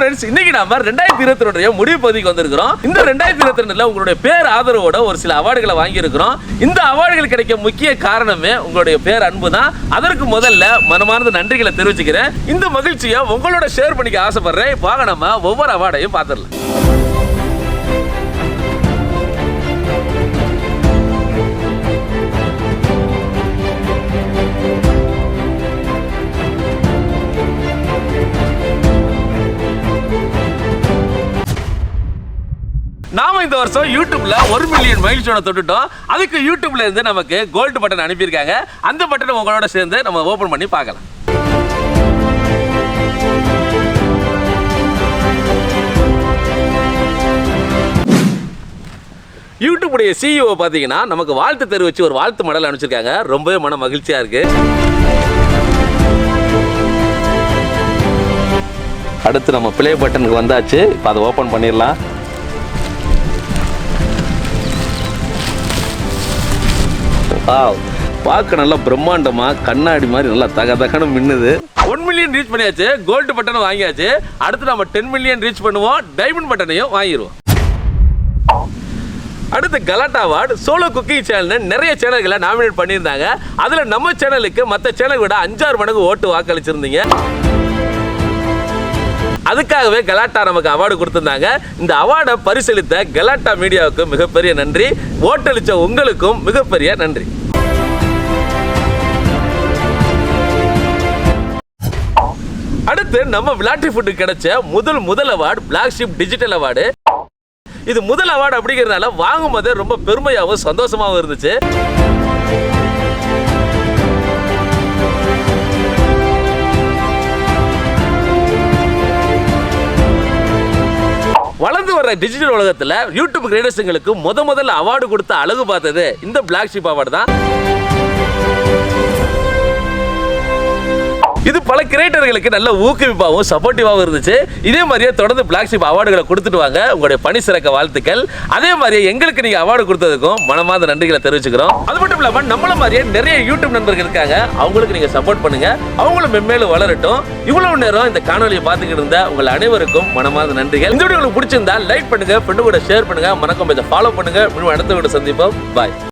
Friends, இன்னைக்கு நாம 2022 முடிவு பகுதிக்கு வந்திருக்கிறோம். இந்த 2022ல உங்களுடைய பேர் ஆதரவோட ஒரு சில அவார்டுகளை வாங்கி இருக்கிறோம். இந்த அவார்டுகள் கிடைக்க முக்கிய காரணமே உங்களுடைய பேர் அன்பு தான். அதற்கு முதல்ல மனமார்ந்த நன்றிகளை தெரிவிச்சுக்கிறேன். இந்த மகிழ்ச்சியை உங்களோட ஷேர் பண்ணிக்க ஆசைப்படுறேன். வாங்க நம்ம ஒவ்வொரு அவார்டையும் பார்த்துடலாம். நாம இந்த வருஷம் யூடியூப்ல 1 மில்லியன் மைல்ஸ்டோனை தொட்டுட்டோம். அதுக்கு யூடியூப்ல இருந்து நமக்கு கோல்டு பட்டன் அனுப்பியிருக்காங்க. அந்த பட்டனை உங்களோட சேர்ந்து நம்ம ஓபன் பண்ணி பார்க்கலாம். யூடியூபுடைய CEO பார்த்தீங்கன்னா நமக்கு வாழ்த்து தெரிவிச்சு ஒரு வாழ்த்து மடல் அனுப்பிச்சிருக்காங்க. ரொம்பவே மன மகிழ்ச்சியா இருக்கு. அடுத்து நம்ம பிளே பட்டனுக்கு வந்தாச்சு. இப்போ அதை ஓபன் பண்ணிடலாம். பார்க்க நல்லா பிரம்மாண்டமா கண்ணாடி மாதிரி நல்லா தகதகன்னு மின்னுது. 1 மில்லியன் ரீச் பண்ணியாச்சு. கோல்டு பட்டனை வாங்கியாச்சு. அடுத்து நம்ம 10 மில்லியன் ரீச் பண்ணுவோம். டைமண்ட் பட்டனையும் வாங்கிடுவோம். அடுத்து கலாட்டா அவார்டு சோலோ குக்கிங் சேனல் நிறைய சேனல்களை நாமினேட் பண்ணியிருந்தாங்க. அதில் நம்ம சேனலுக்கு மற்ற சேனல் விட 5-6 மடங்கு ஓட்டு வாக்களிச்சிருந்தீங்க. அதுக்காகவே கலாட்டா நமக்கு அவார்டு கொடுத்திருந்தாங்க. இந்த அவார்டை பரிசீலித்த கலாட்டா மீடியாவுக்கு மிகப்பெரிய நன்றி. ஓட்டளிச்ச உங்களுக்கும் மிகப்பெரிய நன்றி. அடுத்து நம்ம விளாட்டி ஃபுட்டுக்கு கிடைச்ச முதல் award black ship digital award. இது முதல் அவார்டு அப்படிங்கிறதுனால வாங்கும் போதே ரொம்ப பெருமையாகவும் சந்தோஷமாகவும் இருந்துச்சு. வளர்ந்து வர டிஜிட்டல் உலகத்தில் யூடியூப் கிரியேட்டர்ஸ்களுக்கு முதல்ல அவார்டு கொடுத்த அழகு பார்த்தது இந்த பிளாக் ஷிப் அவார்டு தான். இது பல கிரியேட்டர்களுக்கு நல்ல ஊக்குவிப்பாகவும் சப்போர்ட்டிவாகவும் இருந்துச்சு. இதே மாதிரியே தொடர்ந்து பிளாக் ஷிப் அவார்டுகளை கொடுத்துட்டு வாங்க. உங்களுடைய பணி சிறக்க வாழ்த்துக்கள். அதே மாதிரியே எங்களுக்கு நீங்க அவார்டு கொடுத்ததுக்கும் மனமார்ந்த நன்றிகளை தெரிவிச்சுக்கிறோம். அது மட்டும் இல்லாம நம்மள மாதிரியே நிறைய யூடியூப் நண்பர்கள் இருக்காங்க. அவங்களுக்கு நீங்க சப்போர்ட் பண்ணுங்க. அவங்களும் மென்மேலும் வளரட்டும். இவ்வளவு நேரம் இந்த காணொலியை பார்த்துக்கிட்டு இருந்த உங்கள் அனைவருக்கும் மனமார்ந்த நன்றிகள். இந்த வீடியோ உங்களுக்கு பிடிச்சிருந்தா லைக் பண்ணுங்க, ஃப்ரெண்டு கூட ஷேர் பண்ணுங்க, மறக்காம இதை ஃபாலோ பண்ணுங்க. அடுத்த வீடியோ சந்திப்போம். பாய்.